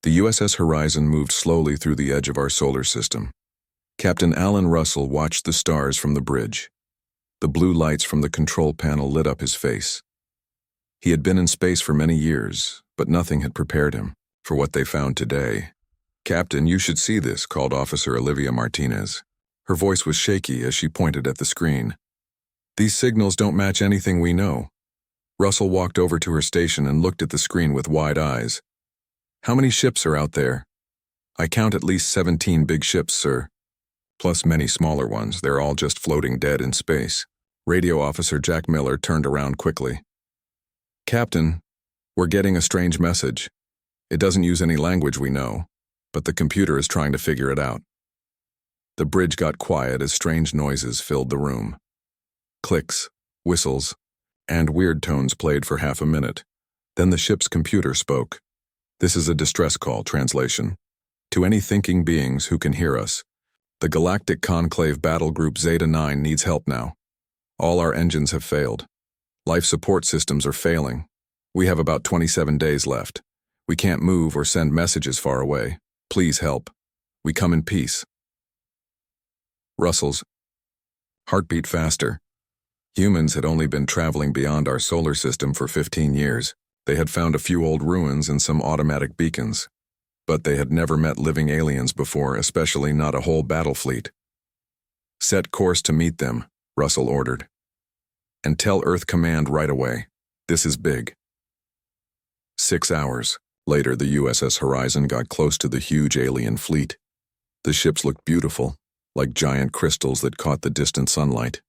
The USS Horizon moved slowly through the edge of our solar system. Captain Alan Russell watched the stars from the bridge. The blue lights from the control panel lit up his face. He had been in space for many years, but nothing had prepared him for what they found today. "Captain, you should see this," called Officer Olivia Martinez. Her voice was shaky as she pointed at the screen. "These signals don't match anything we know." Russell walked over to her station and looked at the screen with wide eyes. "How many ships are out there?" "I count at least 17 big ships, sir. Plus many smaller ones. They're all just floating dead in space." Radio Officer Jack Miller turned around quickly. "Captain, we're getting a strange message. It doesn't use any language we know, but the computer is trying to figure it out." The bridge got quiet as strange noises filled the room. Clicks, whistles, and weird tones played for half a minute. Then the ship's computer spoke. "This is a distress call," translation. "To any thinking beings who can hear us. The Galactic Conclave Battle Group Zeta-9 needs help now. All our engines have failed. Life support systems are failing. We have about 27 days left. We can't move or send messages far away. Please help. We come in peace." Russell's heart beat faster. Humans had only been traveling beyond our solar system for 15 years. They had found a few old ruins and some automatic beacons. But they had never met living aliens before, especially not a whole battle fleet. "Set course to meet them," Russell ordered. "And tell Earth Command right away. This is big." 6 hours later, the USS Horizon got close to the huge alien fleet. The ships looked beautiful, like giant crystals that caught the distant sunlight.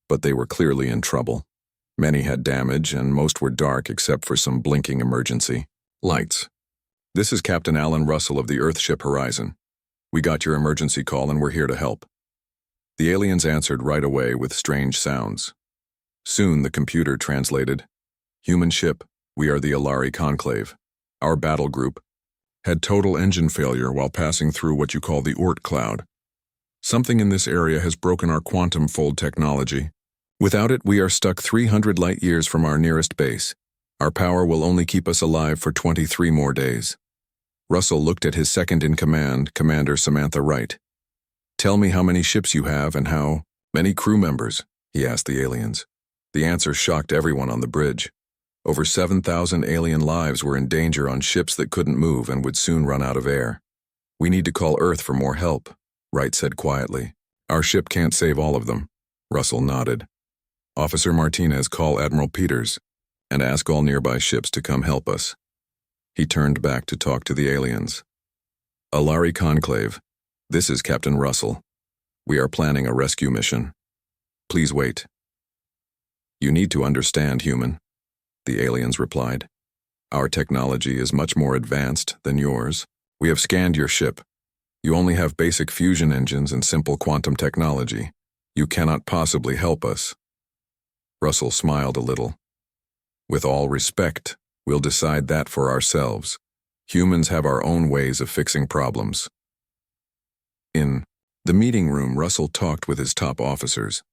But they were clearly in trouble. Many had damage, and most were dark except for some blinking emergency lights. "This is Captain Alan Russell of the Earthship Horizon. We got your emergency call and we're here to help." The aliens answered right away with strange sounds. Soon the computer translated, "Human ship, we are the Alari Conclave. Our battle group had total engine failure while passing through what you call the Oort cloud. Something in this area has broken our quantum fold technology. Without it, we are stuck 300 light years from our nearest base. Our power will only keep us alive for 23 more days." Russell looked at his second-in-command, Commander Samantha Wright. "Tell me how many ships you have and how many crew members," he asked the aliens. The answer shocked everyone on the bridge. Over 7,000 alien lives were in danger on ships that couldn't move and would soon run out of air. "We need to call Earth for more help," Wright said quietly. "Our ship can't save all of them." Russell nodded. "Officer Martinez, call Admiral Peters and ask all nearby ships to come help us." He turned back to talk to the aliens. "Alari Conclave, this is Captain Russell. We are planning a rescue mission. Please wait." "You need to understand, human," the aliens replied. "Our technology is much more advanced than yours. We have scanned your ship. You only have basic fusion engines and simple quantum technology. You cannot possibly help us." Russell smiled a little. "With all respect, we'll decide that for ourselves. Humans have our own ways of fixing problems." In the meeting room, Russell talked with his top officers.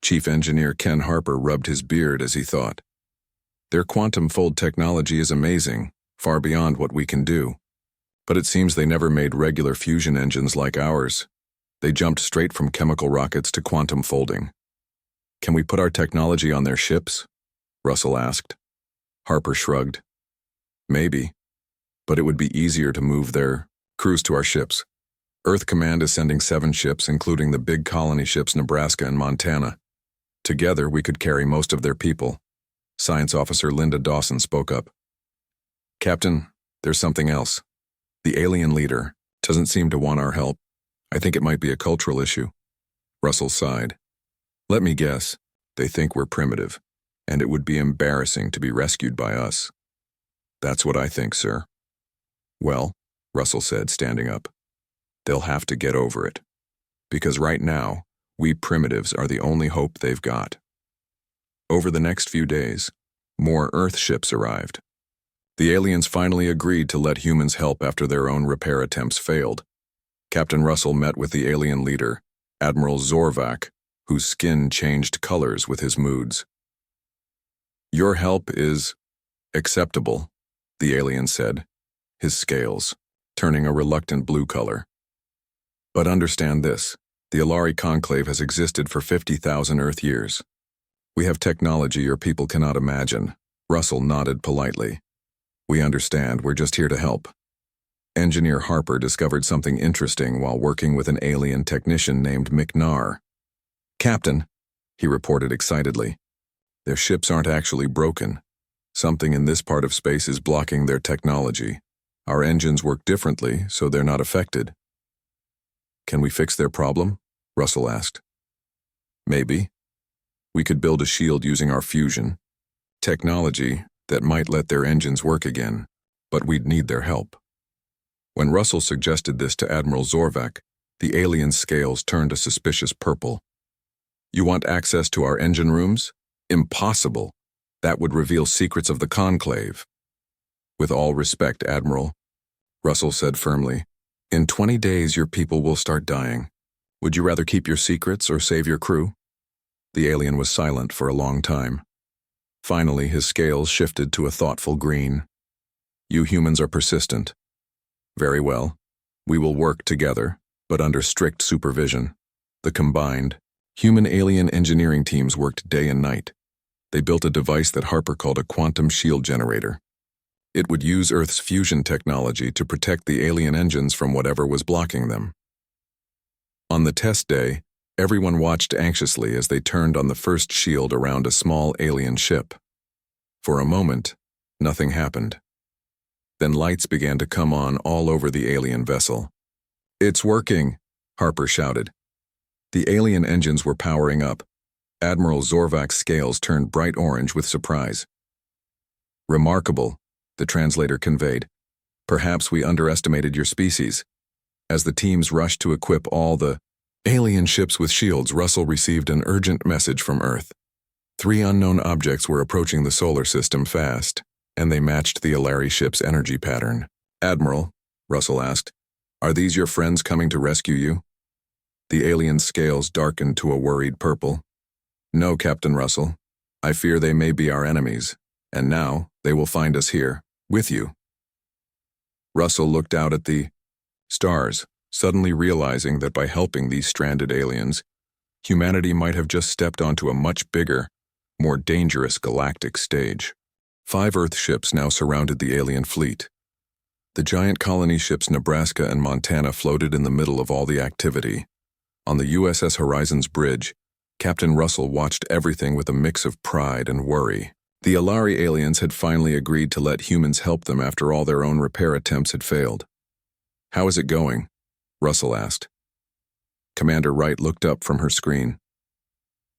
Chief Engineer Ken Harper rubbed his beard as he thought. "Their quantum fold technology is amazing, far beyond what we can do. But it seems they never made regular fusion engines like ours. They jumped straight from chemical rockets to quantum folding." "Can we put our technology on their ships?" Russell asked. Harper shrugged. "Maybe, but it would be easier to move their crews to our ships. Earth Command is sending 7 ships, including the big colony ships Nebraska and Montana. Together, we could carry most of their people." Science Officer Linda Dawson spoke up. "Captain, there's something else. The alien leader doesn't seem to want our help. I think it might be a cultural issue." Russell sighed. "Let me guess. They think we're primitive, and it would be embarrassing to be rescued by us." "That's what I think, sir." "Well," Russell said, standing up, "they'll have to get over it. Because right now, we primitives are the only hope they've got." Over the next few days, more Earth ships arrived. The aliens finally agreed to let humans help after their own repair attempts failed. Captain Russell met with the alien leader, Admiral Zorvac, whose skin changed colors with his moods. "Your help is acceptable," the alien said, his scales turning a reluctant blue color. But understand this, the Alari Conclave has existed for 50,000 Earth years. We have technology your people cannot imagine. Russell nodded politely. We understand, we're just here to help. Engineer Harper discovered something interesting while working with an alien technician named McNar. Captain, he reported excitedly, their ships aren't actually broken. Something in this part of space is blocking their technology. Our engines work differently, so they're not affected. Can we fix their problem? Russell asked. Maybe. We could build a shield using our fusion technology that might let their engines work again, but we'd need their help. When Russell suggested this to Admiral Zorvak, the alien's scales turned a suspicious purple. You want access to our engine rooms? Impossible. That would reveal secrets of the Conclave. With all respect, Admiral, Russell said firmly, in 20 days your people will start dying. Would you rather keep your secrets or save your crew? The alien was silent for a long time. Finally, his scales shifted to a thoughtful green. You humans are persistent. Very well. We will work together, but under strict supervision. The combined human-alien engineering teams worked day and night. They built a device that Harper called a quantum shield generator. It would use Earth's fusion technology to protect the alien engines from whatever was blocking them. On the test day, everyone watched anxiously as they turned on the first shield around a small alien ship. For a moment, nothing happened. Then lights began to come on all over the alien vessel. It's working, Harper shouted. The alien engines were powering up. Admiral Zorvak's scales turned bright orange with surprise. Remarkable, the translator conveyed. Perhaps we underestimated your species. As the teams rushed to equip all the alien ships with shields, Russell received an urgent message from Earth. 3 unknown objects were approaching the solar system fast, and they matched the Alari ship's energy pattern. Admiral, Russell asked, are these your friends coming to rescue you? The alien's scales darkened to a worried purple. No, Captain Russell. I fear they may be our enemies, and now they will find us here, with you. Russell looked out at the stars, suddenly realizing that by helping these stranded aliens, humanity might have just stepped onto a much bigger, more dangerous galactic stage. 5 Earth ships now surrounded the alien fleet. The giant colony ships Nebraska and Montana floated in the middle of all the activity. On the USS Horizon's bridge, Captain Russell watched everything with a mix of pride and worry. The Alari aliens had finally agreed to let humans help them after all their own repair attempts had failed. How is it going? Russell asked. Commander Wright looked up from her screen.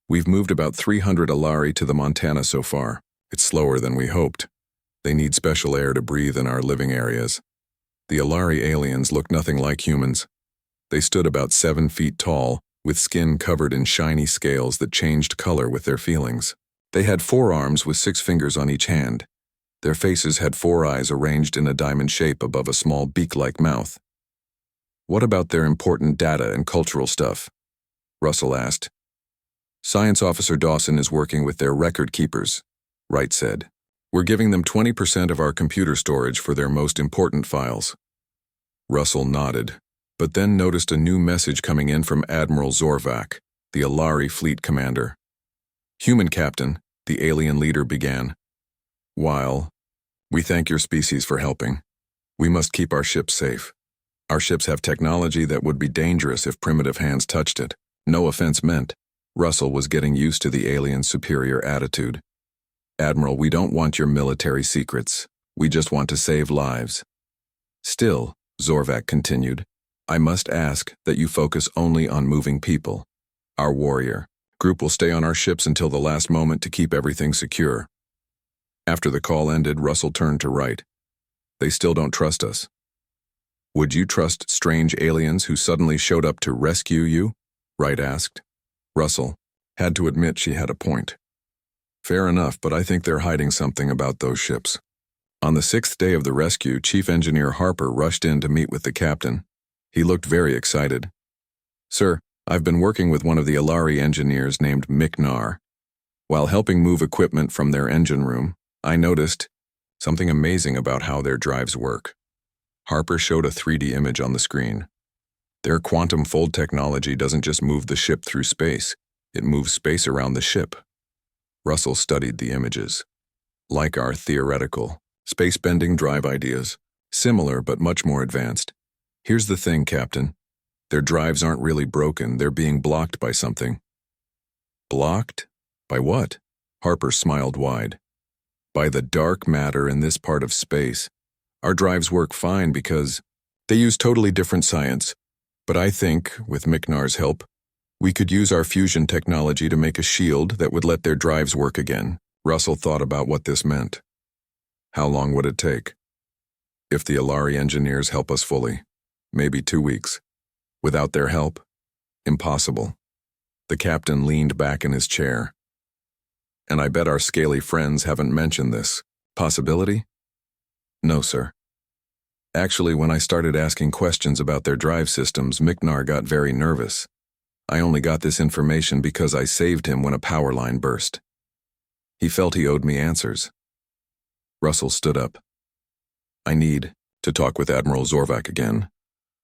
We've moved about 300 Alari to the Montana so far. It's slower than we hoped. They need special air to breathe in our living areas. The Alari aliens looked nothing like humans. They stood about 7 feet tall, with skin covered in shiny scales that changed color with their feelings. They had 4 arms with 6 fingers on each hand. Their faces had 4 eyes arranged in a diamond shape above a small beak-like mouth. What about their important data and cultural stuff? Russell asked. Science Officer Dawson is working with their record keepers, Wright said. We're giving them 20% of our computer storage for their most important files. Russell nodded, but then noticed a new message coming in from Admiral Zorvak, the Alari fleet commander. Human Captain, the alien leader began. While we thank your species for helping, we must keep our ships safe. Our ships have technology that would be dangerous if primitive hands touched it. No offense meant. Russell was getting used to the alien's superior attitude. Admiral, we don't want your military secrets. We just want to save lives. Still, Zorvak continued, I must ask that you focus only on moving people. Our warrior group will stay on our ships until the last moment to keep everything secure. After the call ended, Russell turned to Wright. They still don't trust us. Would you trust strange aliens who suddenly showed up to rescue you? Wright asked. Russell had to admit she had a point. Fair enough, but I think they're hiding something about those ships. On the 6th day of the rescue, Chief Engineer Harper rushed in to meet with the captain. He looked very excited. Sir, I've been working with one of the Alari engineers named McNar. While helping move equipment from their engine room, I noticed something amazing about how their drives work. Harper showed a 3D image on the screen. Their quantum fold technology doesn't just move the ship through space, it moves space around the ship. Russell studied the images. Like our theoretical, space-bending drive ideas, similar but much more advanced. Here's the thing, Captain. Their drives aren't really broken, they're being blocked by something. Blocked? By what? Harper smiled wide. By the dark matter in this part of space. Our drives work fine because they use totally different science. But I think, with Miknar's help, we could use our fusion technology to make a shield that would let their drives work again. Russell thought about what this meant. How long would it take? If the Alari engineers help us fully, maybe 2 weeks. Without their help, impossible. The captain leaned back in his chair. And I bet our scaly friends haven't mentioned this. Possibility? No, sir. Actually, when I started asking questions about their drive systems, Miknar got very nervous. I only got this information because I saved him when a power line burst. He felt he owed me answers. Russell stood up. I need to talk with Admiral Zorvak again.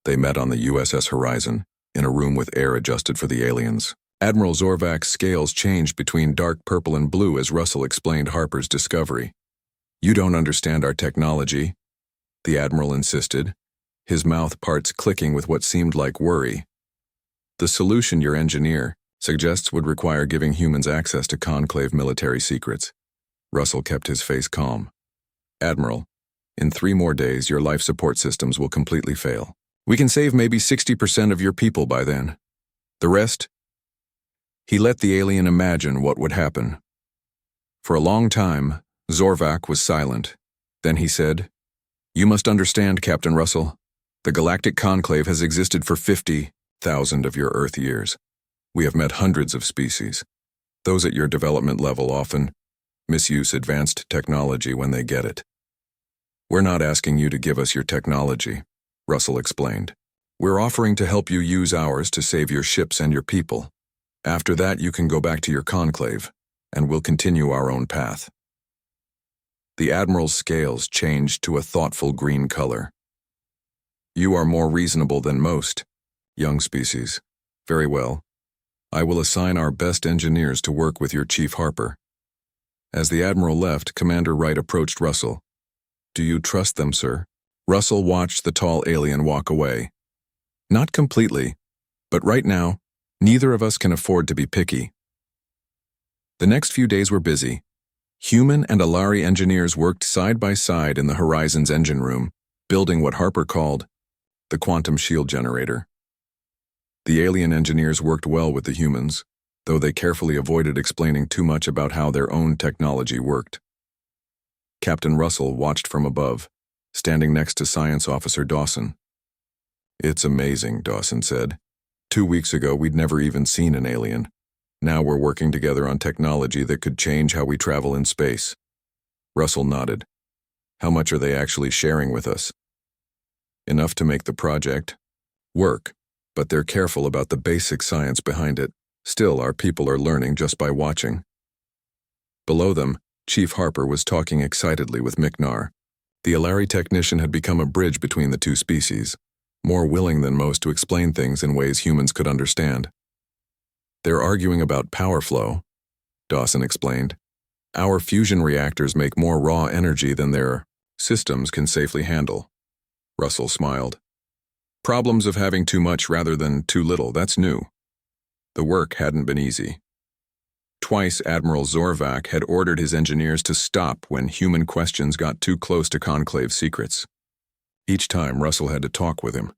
They met on the USS Horizon, in a room with air adjusted for the aliens. Admiral Zorvak's scales changed between dark purple and blue as Russell explained Harper's discovery. You don't understand our technology, the Admiral insisted, his mouth parts clicking with what seemed like worry. The solution your engineer suggests would require giving humans access to Conclave military secrets. Russell kept his face calm. Admiral, in 3 more days your life support systems will completely fail. We can save maybe 60% of your people by then. The rest? He let the alien imagine what would happen. For a long time, Zorvak was silent. Then he said, You must understand, Captain Russell. The Galactic Conclave has existed for 50,000 of your Earth years. We have met hundreds of species. Those at your development level often misuse advanced technology when they get it. We're not asking you to give us your technology, Russell explained. We're offering to help you use ours to save your ships and your people. After that, you can go back to your conclave, and we'll continue our own path. The Admiral's scales changed to a thoughtful green color. You are more reasonable than most, young species. Very well. I will assign our best engineers to work with your Chief Harper. As the Admiral left, Commander Wright approached Russell. Do you trust them, sir? Russell watched the tall alien walk away. Not completely, but right now, neither of us can afford to be picky. The next few days were busy. Human and Alari engineers worked side by side in the Horizon's engine room, building what Harper called the quantum shield generator. The alien engineers worked well with the humans, though they carefully avoided explaining too much about how their own technology worked. Captain Russell watched from above, standing next to Science Officer Dawson. It's amazing, Dawson said. 2 weeks ago, we'd never even seen an alien. Now we're working together on technology that could change how we travel in space. Russell nodded. How much are they actually sharing with us? Enough to make the project work, but they're careful about the basic science behind it. Still, our people are learning just by watching. Below them, Chief Harper was talking excitedly with Miknar. The Alari technician had become a bridge between the two species, more willing than most to explain things in ways humans could understand. They're arguing about power flow, Dawson explained. Our fusion reactors make more raw energy than their systems can safely handle. Russell smiled. Problems of having too much rather than too little, that's new. The work hadn't been easy. Twice Admiral Zorvak had ordered his engineers to stop when human questions got too close to Conclave secrets. Each time Russell had to talk with him,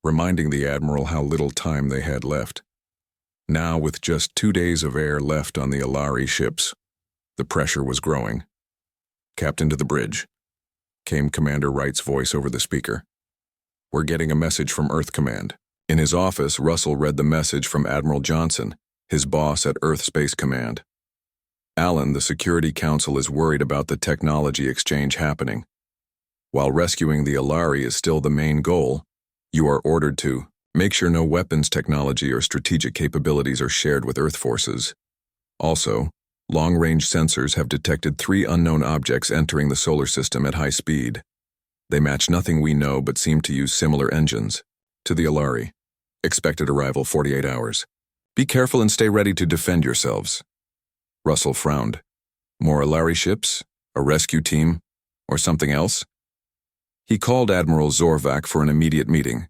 reminding the Admiral how little time they had left. Now, with just 2 days of air left on the Alari ships, the pressure was growing. Captain to the bridge, came Commander Wright's voice over the speaker. We're getting a message from Earth Command. In his office, Russell read the message from Admiral Johnson, his boss at Earth Space Command. Alan, the Security Council is worried about the technology exchange happening. While rescuing the Alari is still the main goal, you are ordered to make sure no weapons technology or strategic capabilities are shared with Earth forces. Also, long-range sensors have detected 3 unknown objects entering the solar system at high speed. They match nothing we know but seem to use similar engines. To the Alari. Expected arrival 48 hours. Be careful and stay ready to defend yourselves. Russell frowned. More Alari ships? A rescue team? Or something else? He called Admiral Zorvac for an immediate meeting.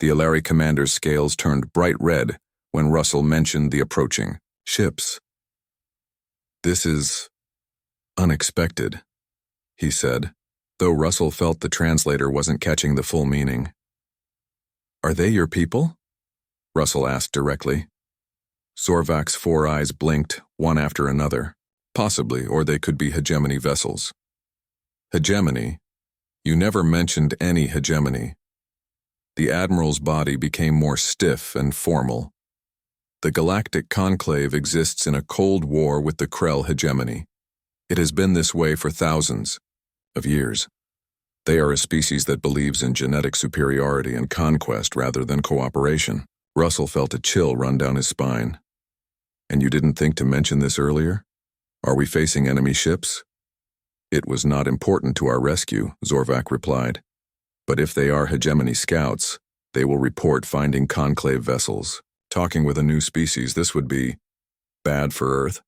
The Alari commander's scales turned bright red when Russell mentioned the approaching ships. This is unexpected, he said, though Russell felt the translator wasn't catching the full meaning. Are they your people? Russell asked directly. Zorvac's 4 eyes blinked, one after another. Possibly, or they could be hegemony vessels. Hegemony? You never mentioned any hegemony. The Admiral's body became more stiff and formal. The Galactic Conclave exists in a cold war with the Krell hegemony. It has been this way for thousands of years. They are a species that believes in genetic superiority and conquest rather than cooperation. Russell felt a chill run down his spine. And you didn't think to mention this earlier? Are we facing enemy ships? It was not important to our rescue, Zorvac replied. But if they are hegemony scouts, they will report finding conclave vessels. Talking with a new species, this would be bad for Earth.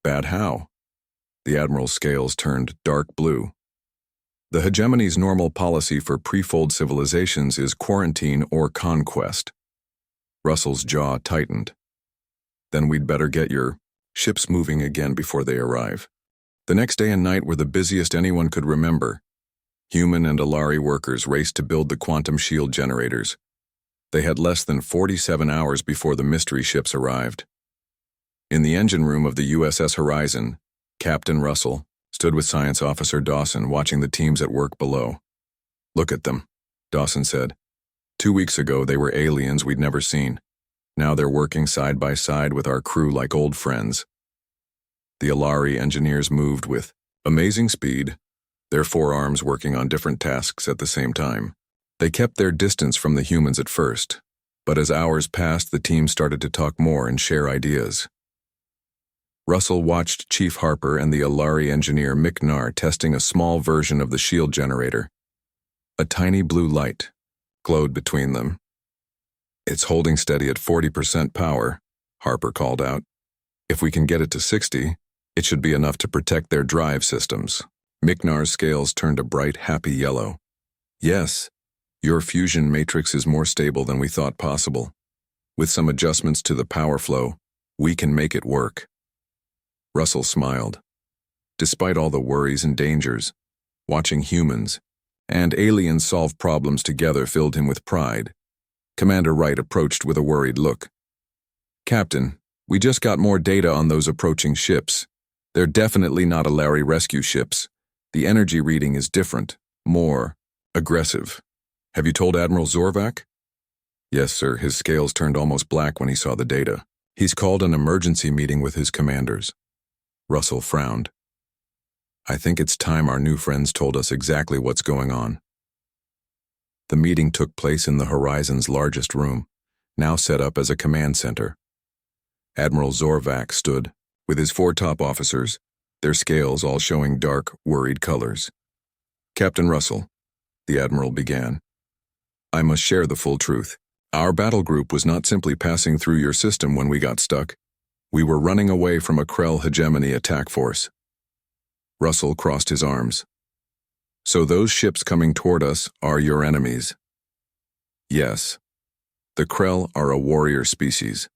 Bad how? The Admiral's scales turned dark blue. The hegemony's normal policy for pre-fold civilizations is quarantine or conquest. Russell's jaw tightened. Then we'd better get your ships moving again before they arrive. The next day and night were the busiest anyone could remember. Human and Alari workers raced to build the quantum shield generators. They had less than 47 hours before the mystery ships arrived. In the engine room of the USS Horizon, Captain Russell stood with Science Officer Dawson watching the teams at work below. Look at them, Dawson said. 2 weeks ago they were aliens we'd never seen. Now they're working side by side with our crew like old friends. The Alari engineers moved with amazing speed, their 4 arms working on different tasks at the same time. They kept their distance from the humans at first, but as hours passed the team started to talk more and share ideas. Russell watched Chief Harper and the Alari engineer Miknar testing a small version of the shield generator. A tiny blue light glowed between them. It's holding steady at 40% power, Harper called out. If we can get it to 60, it should be enough to protect their drive systems. Miknar's scales turned a bright, happy yellow. Yes, your fusion matrix is more stable than we thought possible. With some adjustments to the power flow, we can make it work. Russell smiled. Despite all the worries and dangers, watching humans and aliens solve problems together filled him with pride. Commander Wright approached with a worried look. Captain, we just got more data on those approaching ships. They're definitely not Alari rescue ships. The energy reading is different, more aggressive. Have you told Admiral Zorvac? Yes, sir. His scales turned almost black when he saw the data. He's called an emergency meeting with his commanders. Russell frowned. I think it's time our new friends told us exactly what's going on. The meeting took place in the Horizon's largest room, now set up as a command center. Admiral Zorvac stood, with his 4 top officers, their scales all showing dark, worried colors. Captain Russell, the Admiral began, I must share the full truth. Our battle group was not simply passing through your system when we got stuck. We were running away from a Krell hegemony attack force. Russell crossed his arms. So those ships coming toward us are your enemies? Yes. The Krell are a warrior species.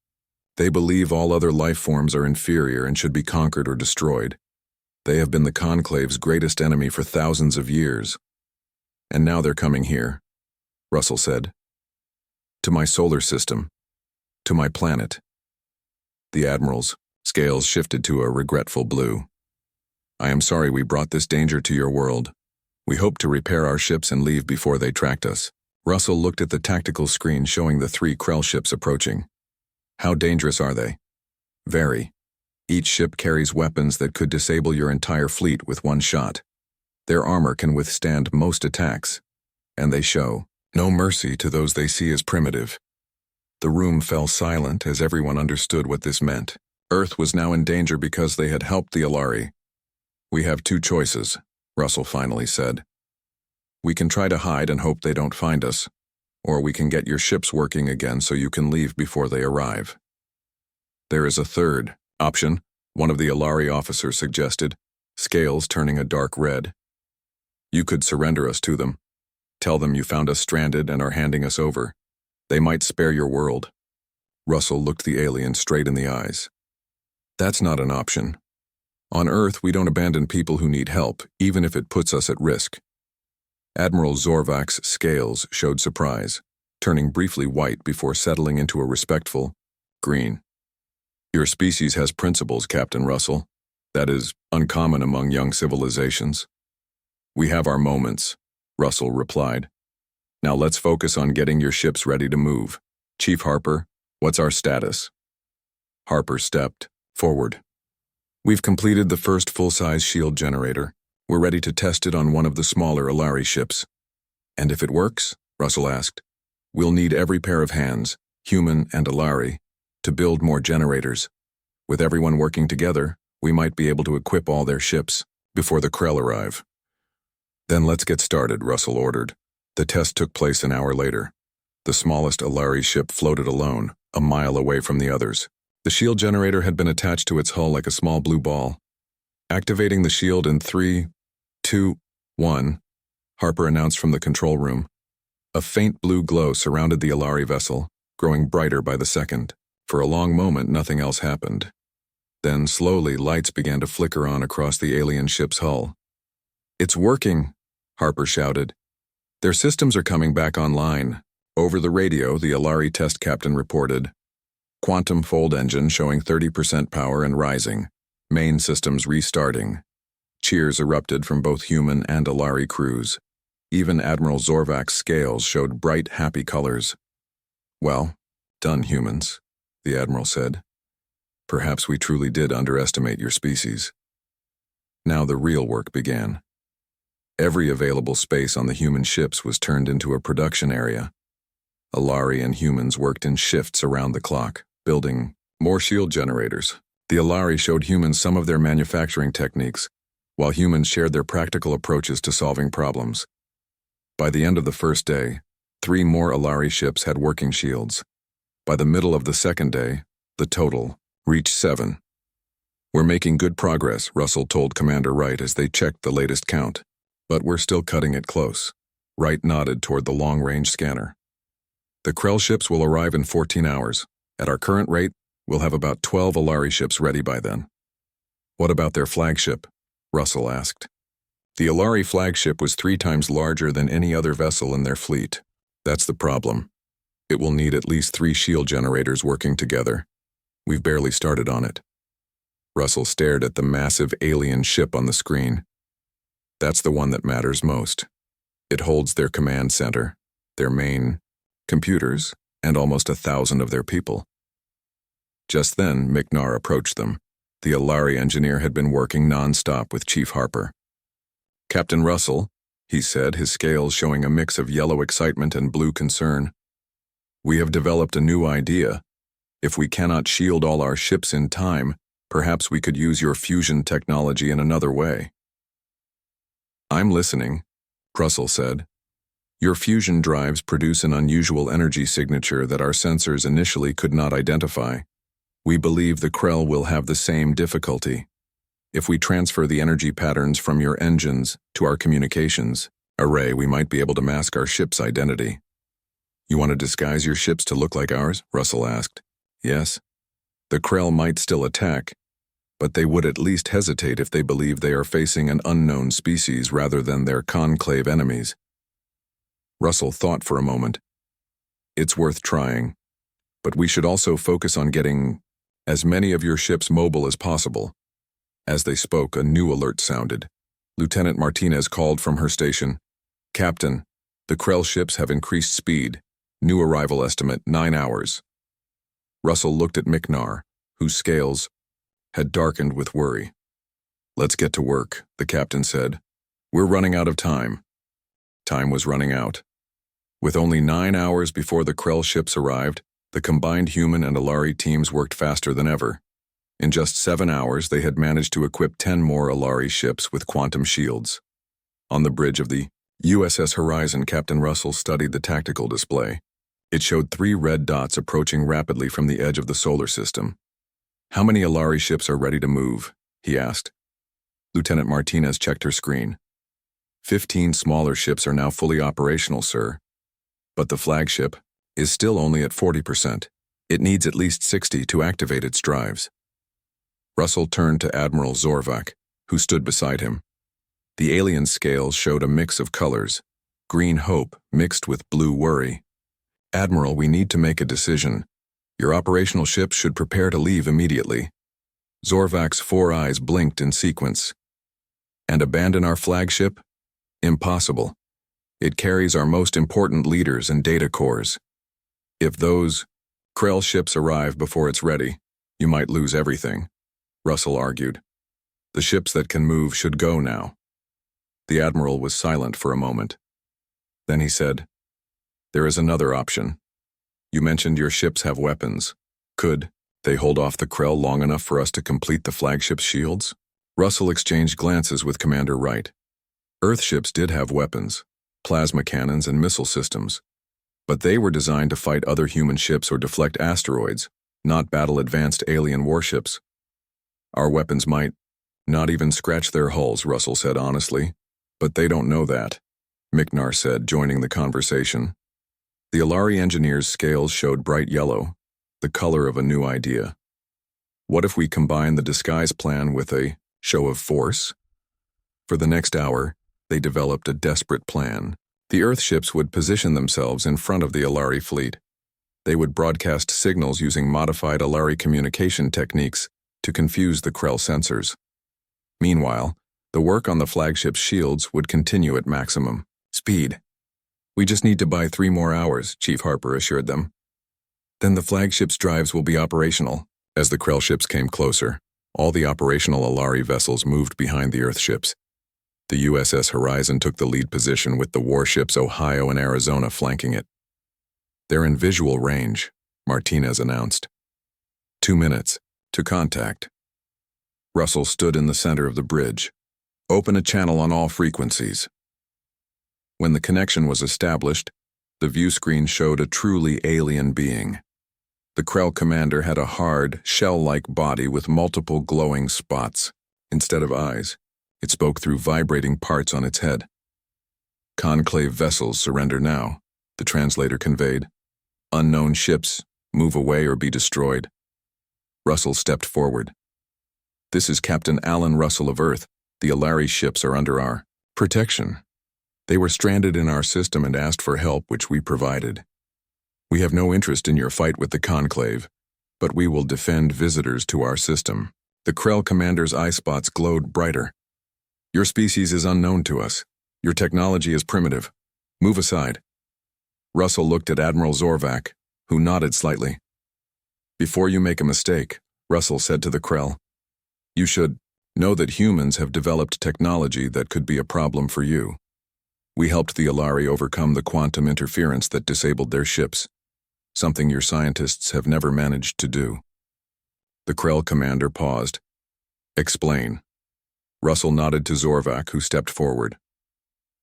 They believe all other life forms are inferior and should be conquered or destroyed. They have been the Conclave's greatest enemy for thousands of years. And now they're coming here, Russell said. To my solar system. To my planet. The Admiral's scales shifted to a regretful blue. I am sorry we brought this danger to your world. We hope to repair our ships and leave before they tracked us. Russell looked at the tactical screen showing the 3 Krell ships approaching. How dangerous are they? Very. Each ship carries weapons that could disable your entire fleet with one shot. Their armor can withstand most attacks, and they show no mercy to those they see as primitive. The room fell silent as everyone understood what this meant. Earth was now in danger because they had helped the Alari. We have 2 choices, Russell finally said. We can try to hide and hope they don't find us, or we can get your ships working again so you can leave before they arrive. There is a third option, one of the Alari officers suggested, scales turning a dark red. You could surrender us to them. Tell them you found us stranded and are handing us over. They might spare your world. Russell looked the alien straight in the eyes. That's not an option. On Earth, we don't abandon people who need help, even if it puts us at risk. Admiral Zorvak's scales showed surprise, turning briefly white before settling into a respectful green. Your species has principles, Captain Russell. That is uncommon among young civilizations. We have our moments, Russell replied. Now let's focus on getting your ships ready to move. Chief Harper, what's our status? Harper stepped forward. We've completed the first full-size shield generator. We're ready to test it on one of the smaller Alari ships. And if it works, Russell asked, we'll need every pair of hands, human and Alari, to build more generators. With everyone working together, we might be able to equip all their ships before the Krell arrive. Then let's get started, Russell ordered. The test took place an hour later. The smallest Alari ship floated alone, a mile away from the others. The shield generator had been attached to its hull like a small blue ball. Activating the shield in 3, 2, 1, Harper announced from the control room. A faint blue glow surrounded the Alari vessel, growing brighter by the second. For a long moment, nothing else happened. Then, slowly, lights began to flicker on across the alien ship's hull. It's working, Harper shouted. Their systems are coming back online. Over the radio, the Alari test captain reported. Quantum fold engine showing 30% power and rising. Main systems restarting. Cheers erupted from both human and Alari crews. Even Admiral Zorvak's scales showed bright, happy colors. Well, done, humans, the Admiral said. Perhaps we truly did underestimate your species. Now the real work began. Every available space on the human ships was turned into a production area. Alari and humans worked in shifts around the clock, building more shield generators. The Alari showed humans some of their manufacturing techniques, while humans shared their practical approaches to solving problems. By the end of the first day, 3 more Alari ships had working shields. By the middle of the second day, the total reached 7. We're making good progress, Russell told Commander Wright as they checked the latest count. But we're still cutting it close. Wright nodded toward the long-range scanner. The Krell ships will arrive in 14 hours. At our current rate, we'll have about 12 Alari ships ready by then. What about their flagship? Russell asked. The Alari flagship was 3 times larger than any other vessel in their fleet. That's the problem. It will need at least 3 shield generators working together. We've barely started on it. Russell stared at the massive alien ship on the screen. That's the one that matters most. It holds their command center, their main computers, and almost 1,000 of their people. Just then, Miknar approached them. The Alari engineer had been working non-stop with Chief Harper. Captain Russell, he said, his scales showing a mix of yellow excitement and blue concern. We have developed a new idea. If we cannot shield all our ships in time, perhaps we could use your fusion technology in another way. I'm listening, Russell said. Your fusion drives produce an unusual energy signature that our sensors initially could not identify. We believe the Krell will have the same difficulty. If we transfer the energy patterns from your engines to our communications array, we might be able to mask our ship's identity. You want to disguise your ships to look like ours? Russell asked. Yes. The Krell might still attack, but they would at least hesitate if they believe they are facing an unknown species rather than their conclave enemies. Russell thought for a moment. It's worth trying, but we should also focus on getting as many of your ships mobile as possible. As they spoke, a new alert sounded. Lieutenant Martinez called from her station. Captain, the Krell ships have increased speed. New arrival estimate, 9 hours. Russell looked at Miknar, whose scales had darkened with worry. Let's get to work, the captain said. We're running out of time. Time was running out. With only 9 hours before the Krell ships arrived, the combined human and Alari teams worked faster than ever. In just 7 hours, they had managed to equip 10 more Alari ships with quantum shields. On the bridge of the USS Horizon Captain Russell studied the tactical display. It showed 3 red dots approaching rapidly from the edge of the solar system. "How many Alari ships are ready to move?" he asked. Lieutenant Martinez checked her screen. 15 smaller ships are now fully operational, sir. But the flagship is still only at 40%. It needs at least 60 to activate its drives. Russell turned to Admiral Zorvak, who stood beside him. The alien scales showed a mix of colors, green hope mixed with blue worry. "Admiral, we need to make a decision. Your operational ship should prepare to leave immediately." Zorvak's 4 eyes blinked in sequence. "And abandon our flagship? Impossible. It carries our most important leaders and data cores. If those Krell ships arrive before it's ready, you might lose everything," Russell argued. "The ships that can move should go now." The Admiral was silent for a moment. Then he said, "There is another option. You mentioned your ships have weapons. Could they hold off the Krell long enough for us to complete the flagship's shields?" Russell exchanged glances with Commander Wright. Earth ships did have weapons, plasma cannons and missile systems, but they were designed to fight other human ships or deflect asteroids, not battle advanced alien warships. "Our weapons might not even scratch their hulls," Russell said honestly. "But they don't know that," Miknar said, joining the conversation. The Alari engineers' scales showed bright yellow, the color of a new idea. "What if we combine the disguise plan with a show of force?" For the next hour, they developed a desperate plan. The Earth ships would position themselves in front of the Alari fleet. They would broadcast signals using modified Alari communication techniques to confuse the Krell sensors. Meanwhile, the work on the flagship's shields would continue at maximum speed. "We just need to buy 3 more hours," Chief Harper assured them. "Then the flagship's drives will be operational." As the Krell ships came closer, all the operational Alari vessels moved behind the Earth ships. The USS Horizon took the lead position with the warships Ohio and Arizona flanking it. "They're in visual range," Martinez announced. 2 minutes to contact. Russell stood in the center of the bridge. "Open a channel on all frequencies." When the connection was established, the view screen showed a truly alien being. The Krell commander had a hard, shell-like body with multiple glowing spots. Instead of eyes, it spoke through vibrating parts on its head. "Conclave vessels surrender now," the translator conveyed. "Unknown ships move away or be destroyed." Russell stepped forward. "This is Captain Alan Russell of Earth. The Alari ships are under our protection. They were stranded in our system and asked for help, which we provided. We have no interest in your fight with the Conclave, but we will defend visitors to our system." The Krell commander's eye spots glowed brighter. "Your species is unknown to us. Your technology is primitive. Move aside." Russell looked at Admiral Zorvak, who nodded slightly. "Before you make a mistake," Russell said to the Krell, "you should know that humans have developed technology that could be a problem for you. We helped the Alari overcome the quantum interference that disabled their ships, something your scientists have never managed to do." The Krell commander paused. "Explain." Russell nodded to Zorvak, who stepped forward.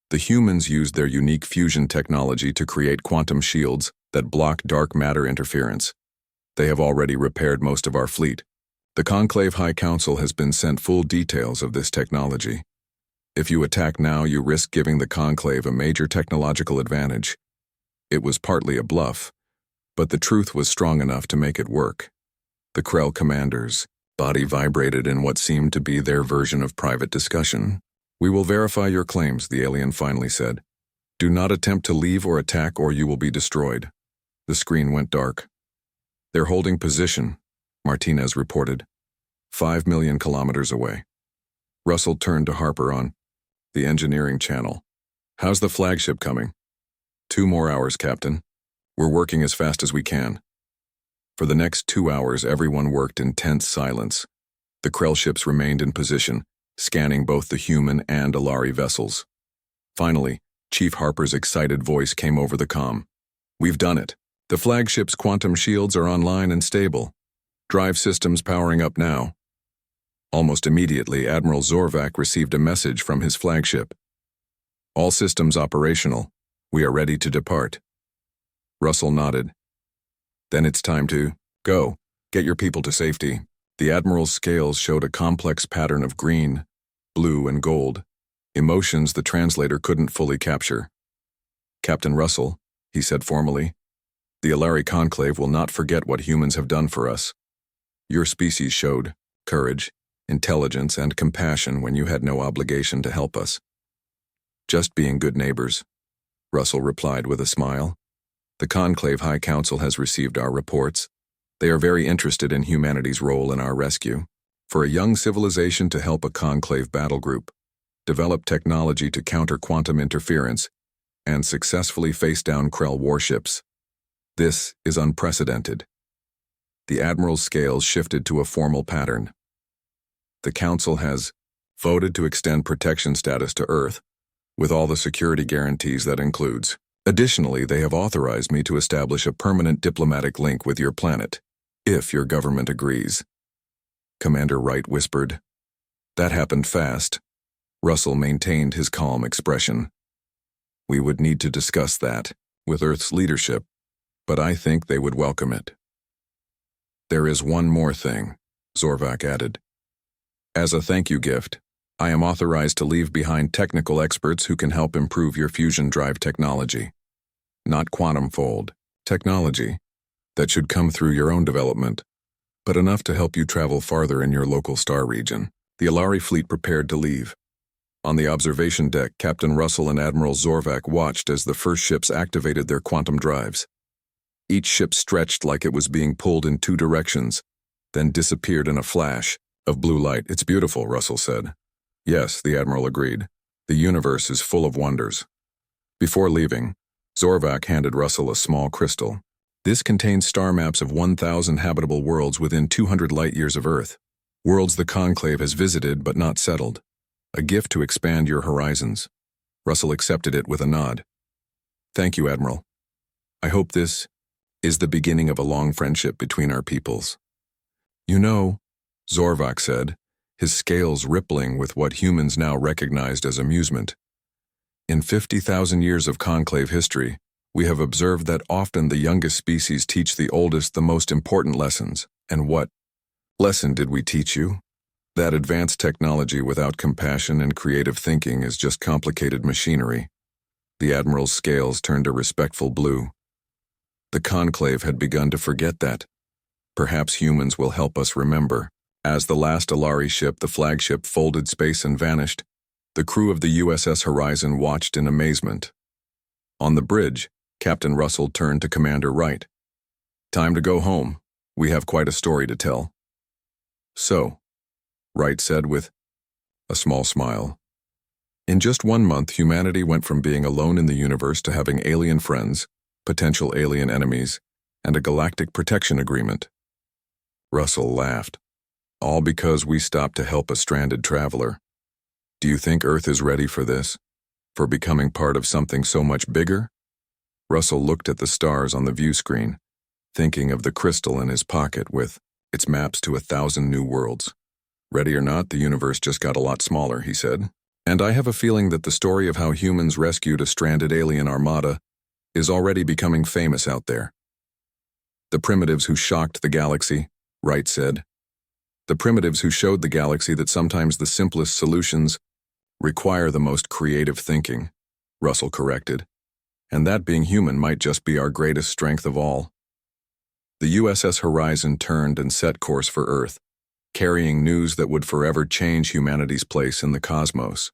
"The humans used their unique fusion technology to create quantum shields that block dark matter interference. They have already repaired most of our fleet. The Conclave High Council has been sent full details of this technology. If you attack now, you risk giving the Conclave a major technological advantage. It was partly a bluff, but the truth was strong enough to make it work." The Krell commander's body vibrated in what seemed to be their version of private discussion. "We will verify your claims," the alien finally said. "Do not attempt to leave or attack, or you will be destroyed." The screen went dark. "They're holding position," Martinez reported. 5 million kilometers away. Russell turned to Harper on the engineering channel. "How's the flagship coming?" 2 more hours, Captain. We're working as fast as we can." For the next 2 hours, everyone worked in tense silence. The Krell ships remained in position, scanning both the human and Alari vessels. Finally, Chief Harper's excited voice came over the comm. "We've done it. The flagship's quantum shields are online and stable. Drive systems powering up now." Almost immediately, Admiral Zorvak received a message from his flagship. All systems operational. We are ready to depart. Russell nodded. Then it's time to go. Get your people to safety. The Admiral's scales showed a complex pattern of green, blue, and gold, emotions the translator couldn't fully capture. Captain Russell, he said formally, the Alari Conclave will not forget what humans have done for us. Your species showed courage, intelligence, and compassion when you had no obligation to help us. Just being good neighbors, Russell replied with a smile. The Conclave High Council has received our reports. They are very interested in humanity's role in our rescue. For a young civilization to help a Conclave battle group, develop technology to counter quantum interference, and successfully face down Krell warships. This is unprecedented. The Admiral's scales shifted to a formal pattern. The Council has voted to extend protection status to Earth, with all the security guarantees that includes. Additionally, they have authorized me to establish a permanent diplomatic link with your planet, if your government agrees. Commander Wright whispered. That happened fast. Russell maintained his calm expression. We would need to discuss that with Earth's leadership, but I think they would welcome it. There is one more thing, Zorvak added. As a thank you gift, I am authorized to leave behind technical experts who can help improve your fusion drive technology. Not quantum fold technology that should come through your own development, but enough to help you travel farther in your local star region. The Alari fleet prepared to leave. On the observation deck, Captain Russell and Admiral Zorvak watched as the first ships activated their quantum drives. Each ship stretched like it was being pulled in two directions, then disappeared in a flash of blue light. It's beautiful, Russell said. Yes, the Admiral agreed. The universe is full of wonders. Before leaving, Zorvak handed Russell a small crystal. This contains star maps of 1,000 habitable worlds within 200 light-years of Earth. Worlds the Conclave has visited but not settled. A gift to expand your horizons. Russell accepted it with a nod. Thank you, Admiral. I hope this is the beginning of a long friendship between our peoples. You know, Zorvak said, his scales rippling with what humans now recognized as amusement. In 50,000 years of Conclave history, we have observed that often the youngest species teach the oldest the most important lessons. And what lesson did we teach you? That advanced technology without compassion and creative thinking is just complicated machinery. The Admiral's scales turned a respectful blue. The Conclave had begun to forget that. Perhaps humans will help us remember. As the last Alari ship, the flagship, folded space and vanished, the crew of the USS Horizon watched in amazement. On the bridge, Captain Russell turned to Commander Wright. Time to go home. We have quite a story to tell. So, Wright said with a small smile. In just 1 month, humanity went from being alone in the universe to having alien friends, potential alien enemies, and a galactic protection agreement. Russell laughed. All because we stopped to help a stranded traveler. Do you think Earth is ready for this? For becoming part of something so much bigger? Russell looked at the stars on the view screen, thinking of the crystal in his pocket with its maps to 1,000 new worlds. Ready or not, the universe just got a lot smaller, he said. And I have a feeling that the story of how humans rescued a stranded alien armada is already becoming famous out there. The primitives who shocked the galaxy, Wright said. The primitives who showed the galaxy that sometimes the simplest solutions require the most creative thinking, Russell corrected. And that being human might just be our greatest strength of all. The USS Horizon turned and set course for Earth, carrying news that would forever change humanity's place in the cosmos.